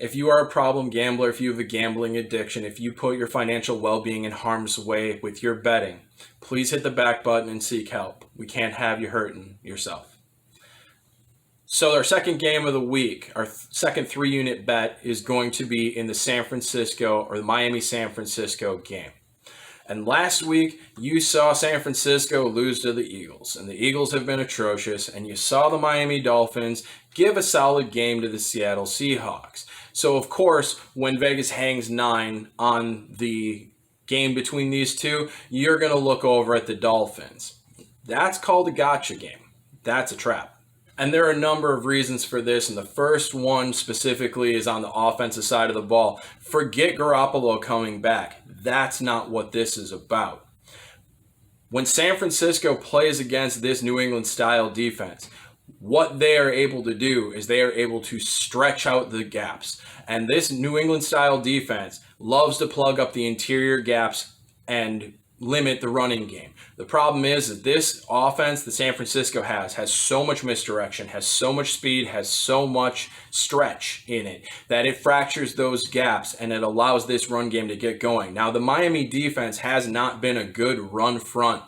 If you are a problem gambler, if you have a gambling addiction, if you put your financial well-being in harm's way with your betting, please hit the back button and seek help. We can't have you hurting yourself. So our second game of the week, our second 3-unit bet is going to be in the San Francisco or the Miami-San Francisco game. And last week, you saw San Francisco lose to the Eagles, and the Eagles have been atrocious, and you saw the Miami Dolphins give a solid game to the Seattle Seahawks. So, of course, when Vegas hangs 9 on the game between these two, you're going to look over at the Dolphins. That's called a gotcha game. That's a trap. And there are a number of reasons for this, and the first one specifically is on the offensive side of the ball. Forget Garoppolo coming back. That's not what this is about. When San Francisco plays against this New England-style defense, what they are able to do is they are able to stretch out the gaps. And this New England-style defense loves to plug up the interior gaps and limit the running game. The problem is that this offense that San Francisco has so much misdirection, has so much speed, has so much stretch in it that it fractures those gaps and it allows this run game to get going. Now, the Miami defense has not been a good run front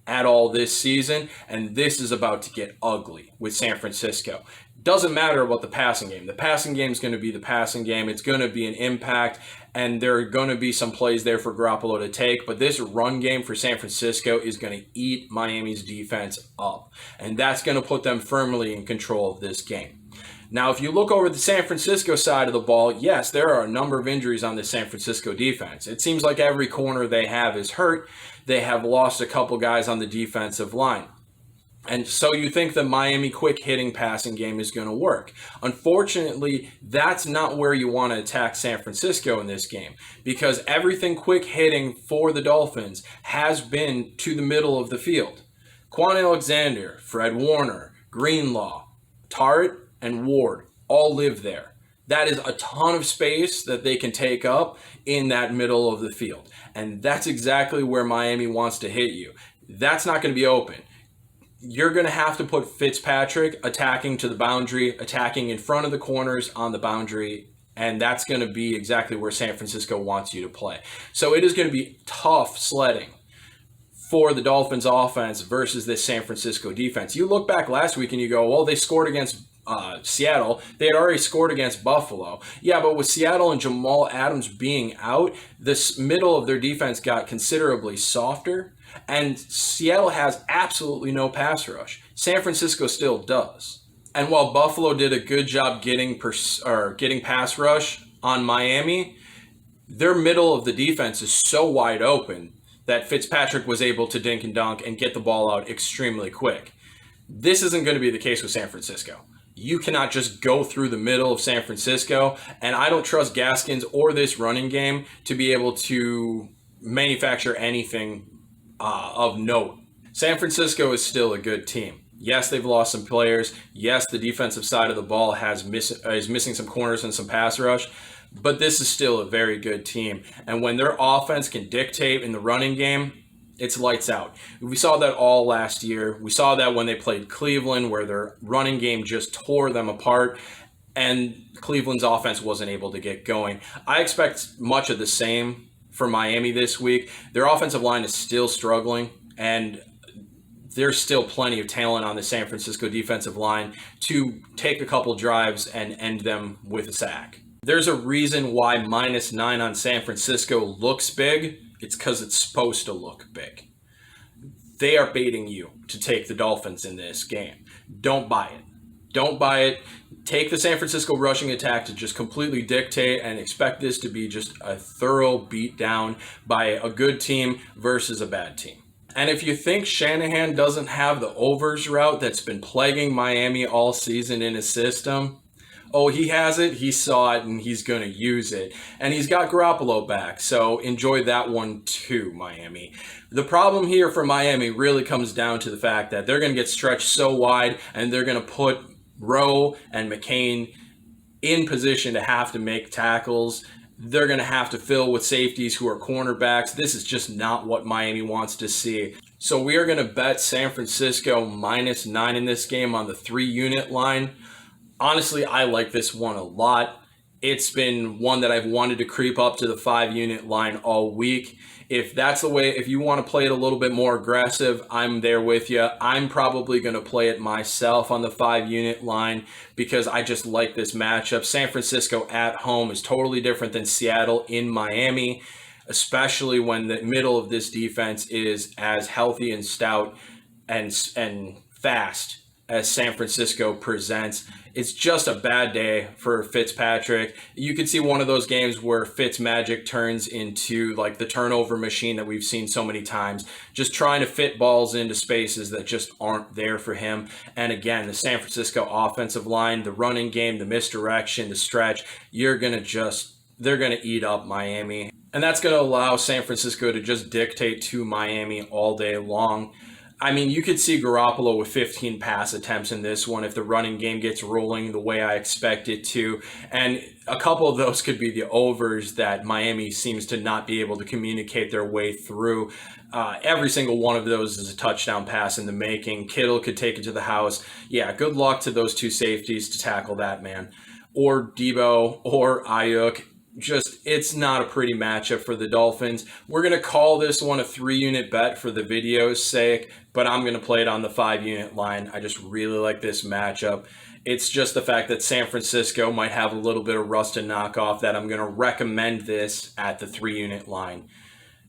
at all this season, and this is about to get ugly with San Francisco. Doesn't matter about the passing game. The passing game is going to be the passing game. It's going to be an impact, and there are going to be some plays there for Garoppolo to take. But this run game for San Francisco is going to eat Miami's defense up, and that's going to put them firmly in control of this game. Now, if you look over the San Francisco side of the ball, yes, there are a number of injuries on the San Francisco defense. It seems like every corner they have is hurt. They have lost a couple guys on the defensive line. And so you think the Miami quick hitting passing game is going to work. Unfortunately, that's not where you want to attack San Francisco in this game, because everything quick hitting for the Dolphins has been to the middle of the field. Quan Alexander, Fred Warner, Greenlaw, Tart, and Ward all live there. That is a ton of space that they can take up in that middle of the field. And that's exactly where Miami wants to hit you. That's not going to be open. You're going to have to put Fitzpatrick attacking to the boundary, attacking in front of the corners on the boundary, and that's going to be exactly where San Francisco wants you to play. So it is going to be tough sledding for the Dolphins offense versus this San Francisco defense. You look back last week and you go, well, they scored against Seattle. They had already scored against Buffalo. Yeah, but with Seattle and Jamal Adams being out, this middle of their defense got considerably softer. And Seattle has absolutely no pass rush. San Francisco still does. And while Buffalo did a good job getting pass rush on Miami, their middle of the defense is so wide open that Fitzpatrick was able to dink and dunk and get the ball out extremely quick. This isn't going to be the case with San Francisco. You cannot just go through the middle of San Francisco, and I don't trust Gaskins or this running game to be able to manufacture anything of note. San Francisco is still a good team. Yes, they've lost some players. Yes, the defensive side of the ball is missing some corners and some pass rush, but this is still a very good team. And when their offense can dictate in the running game, it's lights out. We saw that all last year. We saw that when they played Cleveland, where their running game just tore them apart, and Cleveland's offense wasn't able to get going. I expect much of the same for Miami this week. Their offensive line is still struggling, and there's still plenty of talent on the San Francisco defensive line to take a couple drives and end them with a sack. There's a reason why -9 on San Francisco looks big. It's because it's supposed to look big. They are baiting you to take the Dolphins in this game. Don't buy it. Don't buy it. Take the San Francisco rushing attack to just completely dictate and expect this to be just a thorough beatdown by a good team versus a bad team. And if you think Shanahan doesn't have the overs route that's been plaguing Miami all season in his system, oh, he has it, he saw it, and he's going to use it. And he's got Garoppolo back, so enjoy that one too, Miami. The problem here for Miami really comes down to the fact that they're going to get stretched so wide, and they're going to put Rowe and McCain in position to have to make tackles. They're going to have to fill with safeties who are cornerbacks. This is just not what Miami wants to see. So we are going to bet San Francisco -9 in this game on the 3-unit line. Honestly, I like this one a lot. It's been one that I've wanted to creep up to the 5-unit line all week. If that's the way, if you want to play it a little bit more aggressive, I'm there with you. I'm probably going to play it myself on the 5-unit line because I just like this matchup. San Francisco at home is totally different than Seattle in Miami, especially when the middle of this defense is as healthy and stout and fast as San Francisco presents. It's just a bad day for Fitzpatrick. You could see one of those games where Fitz magic turns into like the turnover machine that we've seen so many times, just trying to fit balls into spaces that just aren't there for him. And again, the San Francisco offensive line, the running game, the misdirection, the stretch, they're going to eat up Miami. And that's going to allow San Francisco to just dictate to Miami all day long. I mean, you could see Garoppolo with 15 pass attempts in this one if the running game gets rolling the way I expect it to. And a couple of those could be the overs that Miami seems to not be able to communicate their way through. Every single one of those is a touchdown pass in the making. Kittle could take it to the house. Yeah, good luck to those two safeties to tackle that, man. Or Debo or Ayuk. It's not a pretty matchup for the Dolphins. We're going to call this one a 3-unit bet for the video's sake, but I'm going to play it on the 5-unit line. I just really like this matchup. It's just the fact that San Francisco might have a little bit of rust to knock off that I'm going to recommend this at the 3-unit line.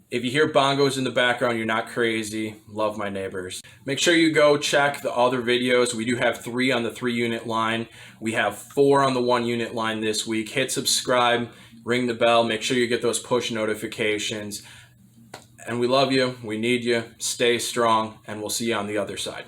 If you hear bongos in the background, you're not crazy. Love my neighbors. Make sure you go check the other videos. We do have 3 on the 3-unit line. We have 4 on the 1-unit line this week. Hit subscribe, ring the bell. Make sure you get those push notifications. And we love you. We need you. Stay strong, and we'll see you on the other side.